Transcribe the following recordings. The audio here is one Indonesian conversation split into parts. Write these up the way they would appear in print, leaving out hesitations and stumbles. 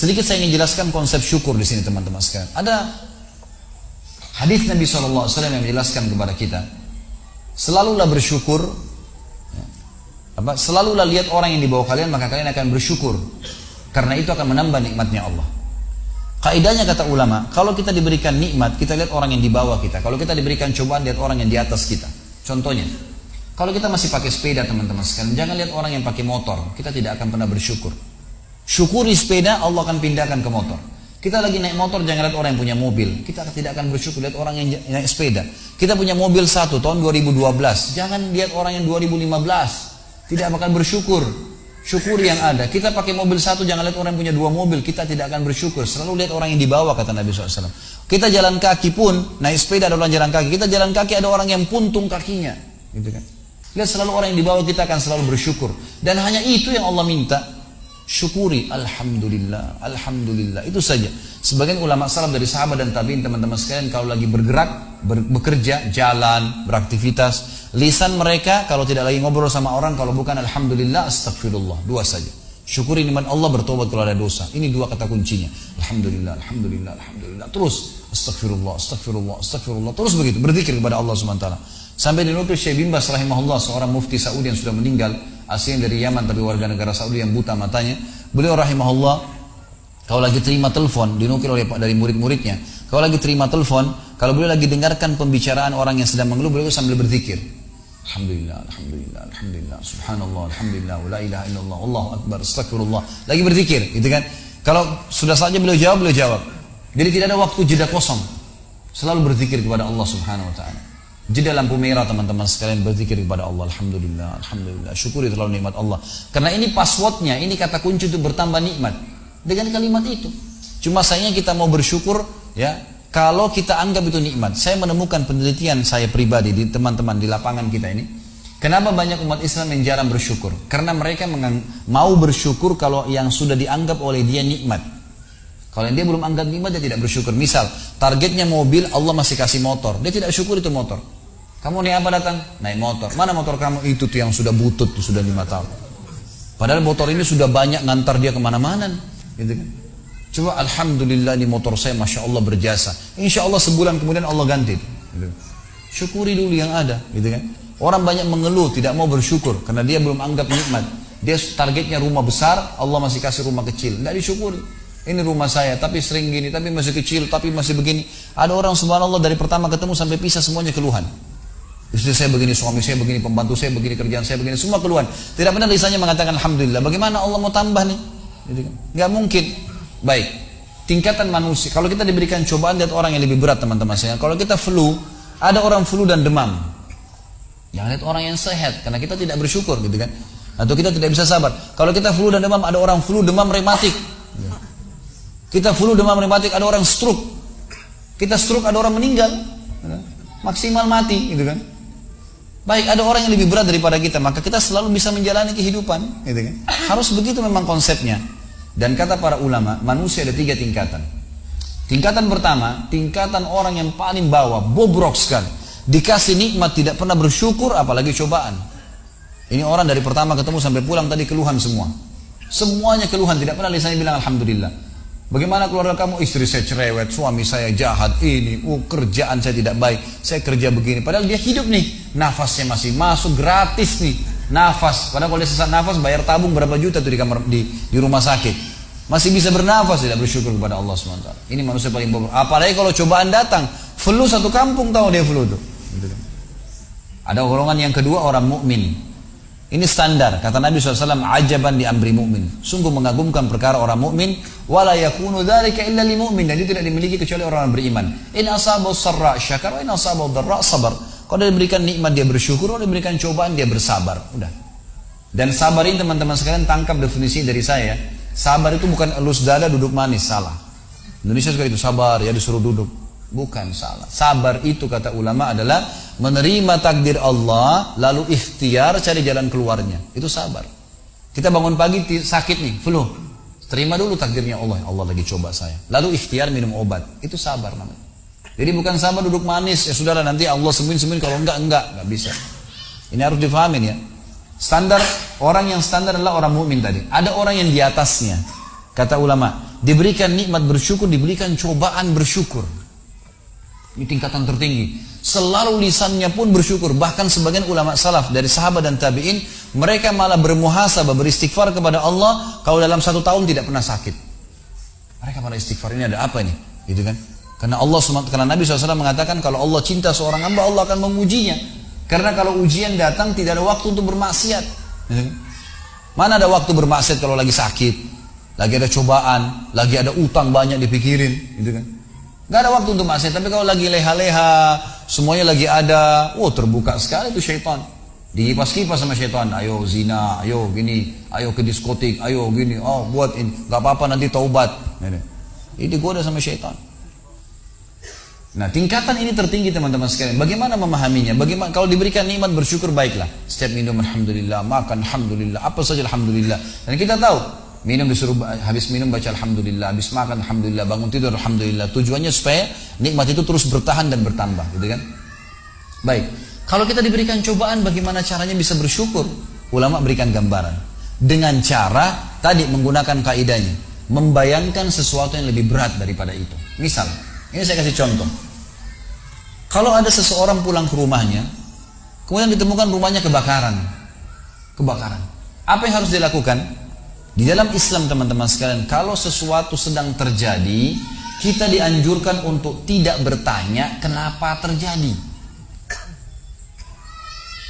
Sedikit saya ingin jelaskan konsep syukur di sini teman-teman sekalian. Ada hadis Nabi SAW yang menjelaskan kepada kita, selalulah bersyukur, selalulah lihat orang yang di bawah kalian, maka kalian akan bersyukur, karena itu akan menambah nikmatnya Allah. Kaidahnya kata ulama, kalau kita diberikan nikmat, kita lihat orang yang di bawah kita. Kalau kita diberikan cobaan, lihat orang yang di atas kita. Contohnya, kalau kita masih pakai sepeda teman-teman sekalian, jangan lihat orang yang pakai motor, kita tidak akan pernah bersyukur. Syukuri sepeda, Allah akan pindahkan ke motor. Kita lagi naik motor, jangan lihat orang yang punya mobil, kita tidak akan bersyukur. Lihat orang yang naik sepeda. Kita punya mobil satu tahun 2012, jangan lihat orang yang 2015, tidak akan bersyukur. Syukuri yang ada. Kita pakai mobil satu, jangan lihat orang yang punya dua mobil, kita tidak akan bersyukur. Selalu lihat orang yang di bawah, kata Nabi SAW. Kita jalan kaki pun, naik sepeda ada orang jalan kaki, kita jalan kaki ada orang yang puntung kakinya, gitu kan. Lihat selalu orang yang di bawah, kita akan selalu bersyukur. Dan hanya itu yang Allah minta. Syukuri, alhamdulillah, alhamdulillah, itu saja. Sebagian ulama salaf dari sahabat dan tabi'in teman-teman sekalian, kalau lagi bergerak, bekerja, jalan, beraktivitas, lisan mereka kalau tidak lagi ngobrol sama orang, kalau bukan alhamdulillah, astagfirullah, dua saja. Syukuri nikmat Allah, bertobat kalau ada dosa. Ini dua kata kuncinya. Alhamdulillah, alhamdulillah, alhamdulillah. Terus astagfirullah, astagfirullah, astagfirullah. Terus begitu, berzikir kepada Allah SWT. Sampai dinukil Syekh bin Baz rahimahullah, seorang mufti Saudi yang sudah meninggal, aslinya dari Yaman tapi warga negara Saudi yang buta matanya. Beliau rahimahullah, kalau lagi terima telepon, dinukil oleh dari murid-muridnya, kalau lagi terima telepon, kalau beliau lagi dengarkan pembicaraan orang yang sedang mengeluh, beliau sambil berzikir. Alhamdulillah, alhamdulillah, alhamdulillah, subhanallah, alhamdulillah, la ilaha illallah, Allahu akbar, astagfirullah. Lagi berzikir, gitu kan? Kalau sudah saja beliau jawab. Jadi tidak ada waktu jeda kosong. Selalu berzikir kepada Allah Subhanahu wa taala. Jeda lampu merah teman-teman sekalian, berzikir kepada Allah, alhamdulillah, alhamdulillah, syukuri terlalu nikmat Allah. Karena ini passwordnya, ini kata kunci untuk bertambah nikmat dengan kalimat itu. Cuma sayangnya kita mau bersyukur, ya, kalau kita anggap itu nikmat. Saya menemukan penelitian saya pribadi di teman-teman di lapangan kita ini. Kenapa banyak umat Islam yang jarang bersyukur? Karena mereka mau bersyukur kalau yang sudah dianggap oleh dia nikmat. Kalau dia belum anggap nikmat, dia tidak bersyukur. Misal, targetnya mobil, Allah masih kasih motor, dia tidak syukur itu motor. Kamu naik apa datang? Naik motor. Mana motor kamu? Itu tuh yang sudah butut, tuh sudah 5 tahun. Padahal motor ini sudah banyak ngantar dia kemana-mana, gitu kan? Coba alhamdulillah ini motor saya, masya Allah berjasa. Insya Allah sebulan kemudian Allah ganti. Gitu. Syukuri dulu yang ada, gitu kan? Orang banyak mengeluh, tidak mau bersyukur karena dia belum anggap nikmat. Dia targetnya rumah besar, Allah masih kasih rumah kecil, tidak disyukuri. Ini rumah saya, tapi sering gini, tapi masih kecil, tapi masih begini. Ada orang subhanallah dari pertama ketemu sampai pisah semuanya keluhan. Istri saya begini, suami saya begini, pembantu saya begini, kerjaan saya begini, semua keluhan. Tidak pernah lisannya mengatakan alhamdulillah. Bagaimana Allah mau tambah nih? Gak mungkin. Baik, tingkatan manusia. Kalau kita diberikan cobaan, lihat orang yang lebih berat teman-teman saya. Kalau kita flu, ada orang flu dan demam. Jangan lihat orang yang sehat, karena kita tidak bersyukur, gitu kan? Atau kita tidak bisa sabar. Kalau kita flu dan demam, ada orang flu demam rematik. Kita flu demam rematik, ada orang stroke. Kita stroke, ada orang meninggal, maksimal mati, gitu kan? Baik, ada orang yang lebih berat daripada kita, maka kita selalu bisa menjalani kehidupan, gitu kan? Harus begitu memang konsepnya. Dan kata para ulama, manusia ada 3 tingkatan. Tingkatan pertama, tingkatan orang yang paling bawah, bobrok sekali. Dikasih nikmat tidak pernah bersyukur, apalagi cobaan. Ini orang dari pertama ketemu sampai pulang tadi keluhan semua. Semuanya keluhan, tidak pernah lisannya bilang alhamdulillah. Bagaimana keluarga kamu? Istri saya cerewet, suami saya jahat, ini, kerjaan saya tidak baik, saya kerja begini. Padahal dia hidup nih, nafasnya masih masuk gratis nih, nafas. Padahal kalau dia sesak nafas, bayar tabung berapa juta tuh di rumah sakit. Masih bisa bernafas, tidak bersyukur kepada Allah SWT. Ini manusia paling bobrok. Apalagi kalau cobaan datang, flu satu kampung tahu dia flu tuh. Ada golongan yang kedua, orang mukmin. Ini standar, kata Nabi SAW, ajaban di amri mu'min. Sungguh mengagumkan perkara orang mukmin. Wala yakunu dzalika illa lil mu'min. Dan itu tidak dimiliki kecuali orang beriman. In asabahu sarra syakar wa in asabahu dharra sabar. Kalau dia diberikan nikmat dia bersyukur, kalau diberikan cobaan dia bersabar. Udah. Dan sabar ini teman-teman sekalian tangkap definisi dari saya. Sabar itu bukan elus dada duduk manis, salah. Indonesia suka itu sabar, ya disuruh duduk. Bukan, salah. Sabar itu kata ulama adalah menerima takdir Allah, lalu ikhtiar cari jalan keluarnya. Itu sabar. Kita bangun pagi sakit nih, flu. Terima dulu takdirnya Allah. Allah lagi coba saya. Lalu ikhtiar minum obat. Itu sabar namanya. Jadi bukan sabar duduk manis. Ya sudahlah nanti Allah sembuhin. Kalau enggak. Enggak bisa. Ini harus difahamin ya. Standar, orang yang standar adalah orang mukmin tadi. Ada orang yang di atasnya. Kata ulama, diberikan nikmat bersyukur, diberikan cobaan bersyukur. Ini tingkatan tertinggi. Selalu lisannya pun bersyukur. Bahkan sebagian ulama salaf dari sahabat dan tabi'in, mereka malah bermuhasabah, beristighfar kepada Allah kalau dalam 1 tahun tidak pernah sakit. Mereka malah istighfar, ini ada apa nih? Gitu kan? Karena Nabi SAW mengatakan kalau Allah cinta seorang hamba, Allah akan mengujinya. Karena kalau ujian datang tidak ada waktu untuk bermaksiat. Gitu kan? Mana ada waktu bermaksiat kalau lagi sakit, lagi ada cobaan, lagi ada utang banyak dipikirin, gitu kan? Gak ada waktu untuk maksiat. Tapi kalau lagi leha-leha, semuanya lagi ada, terbuka sekali itu syaitan. Dikipas-kipas sama syaitan, ayo zina, ayo gini, ayo ke diskotik, ayo gini, buat ini, gak apa-apa nanti taubat. Ini digoda sama syaitan. Nah, tingkatan ini tertinggi teman-teman sekalian. Bagaimana memahaminya? Bagaimana kalau diberikan nikmat bersyukur, baiklah. Setiap minum alhamdulillah, makan alhamdulillah, apa saja alhamdulillah. Dan kita tahu, habis minum baca alhamdulillah, habis makan alhamdulillah, bangun tidur alhamdulillah. Tujuannya supaya nikmat itu terus bertahan dan bertambah, gitu kan? Baik. Kalau kita diberikan cobaan, bagaimana caranya bisa bersyukur? Ulama berikan gambaran. Dengan cara tadi menggunakan kaidahnya, membayangkan sesuatu yang lebih berat daripada itu. Misal, ini saya kasih contoh. Kalau ada seseorang pulang ke rumahnya, kemudian ditemukan rumahnya kebakaran. Apa yang harus dilakukan? Di dalam Islam teman-teman sekalian, kalau sesuatu sedang terjadi, kita dianjurkan untuk tidak bertanya kenapa terjadi.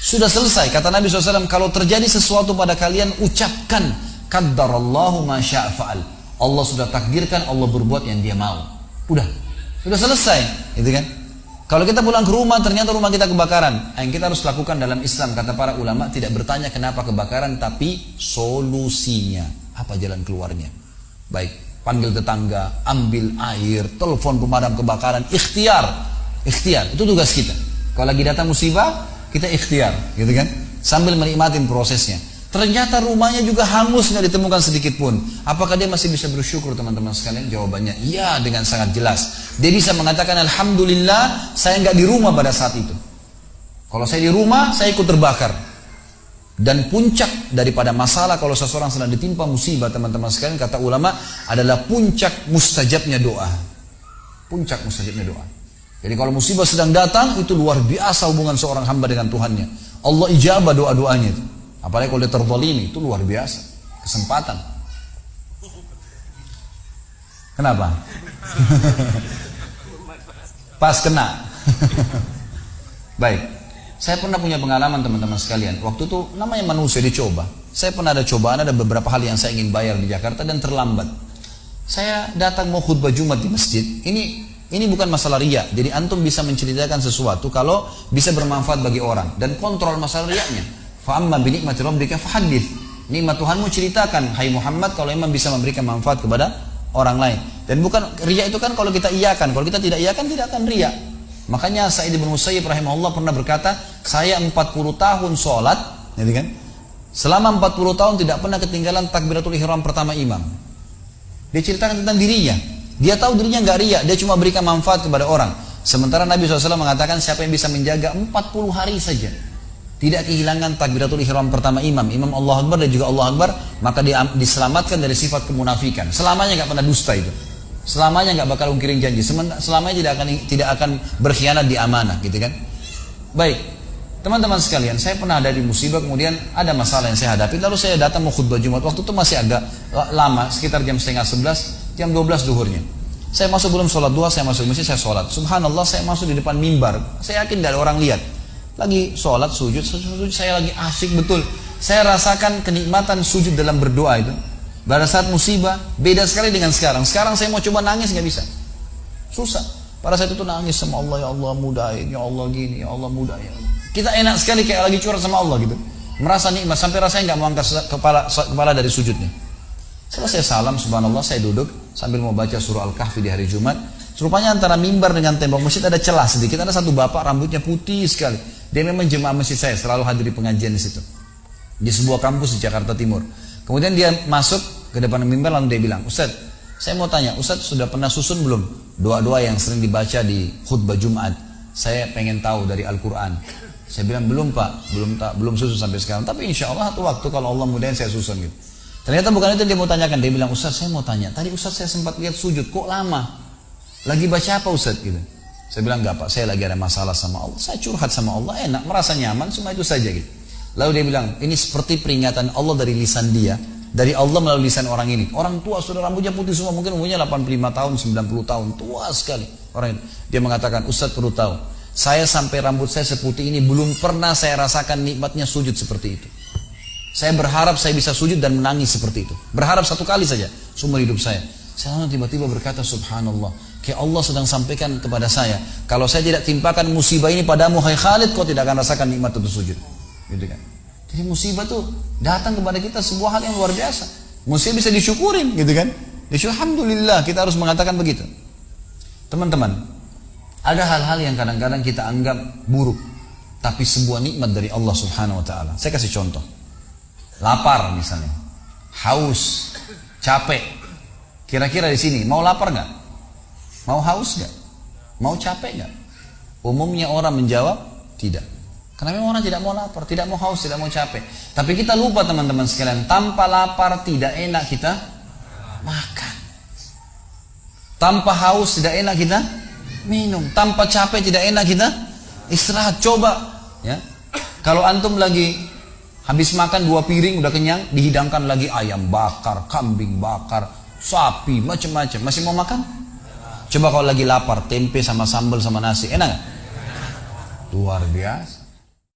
Sudah selesai, kata Nabi SAW, kalau terjadi sesuatu pada kalian, ucapkan qaddarallahu ma syaa fa'al. Allah sudah takdirkan, Allah berbuat yang Dia mau. Sudah selesai, gitu kan? Kalau kita pulang ke rumah, ternyata rumah kita kebakaran. Yang kita harus lakukan dalam Islam, kata para ulama, tidak bertanya kenapa kebakaran, tapi solusinya. Apa jalan keluarnya? Baik, panggil tetangga, ambil air, telepon pemadam kebakaran, ikhtiar. Itu tugas kita. Kalau lagi datang musibah, kita ikhtiar, gitu kan? Sambil menikmati prosesnya. Ternyata rumahnya juga hangus, nggak ditemukan sedikit pun. Apakah dia masih bisa bersyukur teman-teman sekalian? Jawabannya iya, dengan sangat jelas. Dia bisa mengatakan alhamdulillah saya nggak di rumah pada saat itu. Kalau saya di rumah, saya ikut terbakar. Dan puncak daripada masalah kalau seseorang sedang ditimpa musibah teman-teman sekalian, kata ulama, adalah puncak mustajabnya doa. Puncak mustajabnya doa. Jadi kalau musibah sedang datang, itu luar biasa hubungan seorang hamba dengan Tuhannya. Allah ijabah doa-doanya itu. Apalagi kalau dia terzalimi, itu luar biasa. Kesempatan. Kenapa? Pas kena. Baik. Saya pernah punya pengalaman teman-teman sekalian. Waktu itu namanya manusia dicoba. Saya pernah ada cobaan, ada beberapa hal yang saya ingin bayar di Jakarta dan terlambat. Saya datang mau khutbah Jumat di masjid. Ini bukan masalah riya. Jadi antum bisa menceritakan sesuatu kalau bisa bermanfaat bagi orang dan kontrol masalah riyanya. Fa'amma binikmati rabbika fahadits. Nikmat Tuhanmu ceritakan, hai Muhammad, kalau memang bisa memberikan manfaat kepada orang lain. Dan bukan riya itu kan kalau kita iyakan, kalau kita tidak iyakan tidak akan riya. Makanya Sa'id bin Musayyib rahimahullah pernah berkata, saya 40 tahun sholat, gitu kan? Selama 40 tahun tidak pernah ketinggalan takbiratul ihram pertama imam. Dia ceritakan tentang dirinya. Dia tahu dirinya nggak riya, dia cuma berikan manfaat kepada orang. Sementara Nabi SAW mengatakan siapa yang bisa menjaga 40 hari saja, tidak kehilangan takbiratul ihram pertama imam Allah Akbar dan juga Allah Akbar, maka dia diselamatkan dari sifat kemunafikan. Selamanya nggak pernah dusta itu. Selamanya nggak bakal ungkirin janji. Selamanya tidak akan berkhianat di amanah, gitu kan? Baik, teman-teman sekalian, saya pernah ada di musibah, kemudian ada masalah yang saya hadapi, lalu saya datang mau khutbah Jumat. Waktu itu masih agak lama, sekitar jam 10:30, jam 12 duhurnya. Saya masuk belum sholat duha, saya masuk masjid, saya sholat. Subhanallah, saya masuk di depan mimbar. Saya yakin tidak ada orang lihat. Lagi sholat, sujud, saya lagi asyik betul. Saya rasakan kenikmatan sujud dalam berdoa itu. Pada saat musibah, beda sekali dengan sekarang. Sekarang saya mau coba nangis, nggak bisa. Susah. Pada saat itu nangis sama Allah, ya Allah mudahin, ya Allah gini, ya Allah mudahin. Kita enak sekali kayak lagi curhat sama Allah gitu. Merasa nikmat, sampai rasanya nggak mau angkat kepala dari sujudnya. Selesai salam, subhanallah, saya duduk sambil mau baca surah Al-Kahfi di hari Jumat. Rupanya antara mimbar dengan tembok masjid ada celah sedikit. Ada satu bapak rambutnya putih sekali. Dia memang jemaah masjid saya, selalu hadir di pengajian di situ. Di sebuah kampus di Jakarta Timur. Kemudian dia masuk ke depan mimbar lalu dia bilang, Ustaz, saya mau tanya, Ustaz sudah pernah susun belum doa-doa yang sering dibaca di khutbah Jumat? Saya pengen tahu dari Al-Quran. Saya bilang belum Pak, belum susun sampai sekarang. Tapi insya Allah satu waktu kalau Allah mudahin saya susun gitu. Ternyata bukan itu yang dia mau tanyakan. Dia bilang, Ustaz saya mau tanya, tadi Ustaz saya sempat lihat sujud, kok lama? Lagi baca apa Ustaz? Gitu. Saya bilang, enggak Pak, saya lagi ada masalah sama Allah. Saya curhat sama Allah, enak, merasa nyaman, cuma itu saja gitu. Lalu dia bilang, ini seperti peringatan Allah dari lisan dia, dari Allah melalui lisan orang ini. Orang tua sudah rambutnya putih semua, mungkin umurnya 85 tahun, 90 tahun, tua sekali. Orang itu. Dia mengatakan, Ustaz perlu tahu, saya sampai rambut saya seputih ini belum pernah saya rasakan nikmatnya sujud seperti itu. Saya berharap saya bisa sujud dan menangis seperti itu. Berharap satu kali saja seumur hidup saya. Saya tiba-tiba berkata, subhanallah, kayak Allah sedang sampaikan kepada saya, kalau saya tidak timpakan musibah ini padamu hai Khalid, kau tidak akan rasakan nikmat untuk sujud. Gitu kan. Jadi musibah tuh datang kepada kita sebuah hal yang luar biasa. Musibah bisa disyukurin, gitu kan. Alhamdulillah, kita harus mengatakan begitu. Teman-teman, ada hal-hal yang kadang-kadang kita anggap buruk, tapi sebuah nikmat dari Allah Subhanahu wa taala. Saya kasih contoh. Lapar misalnya, haus, capek. Kira-kira di sini mau lapar nggak? Mau haus nggak? Mau capek nggak? Umumnya orang menjawab tidak. Karena memang orang tidak mau lapar, tidak mau haus, tidak mau capek. Tapi kita lupa teman-teman sekalian, tanpa lapar tidak enak kita makan. Tanpa haus tidak enak kita minum. Tanpa capek tidak enak kita istirahat. Coba, ya. Kalau antum lagi habis makan 2 piring udah kenyang, dihidangkan lagi ayam bakar, kambing bakar, sapi, macam-macam. Masih mau makan? Coba kalau lagi lapar, tempe sama sambal sama nasi, enak gak? Luar biasa.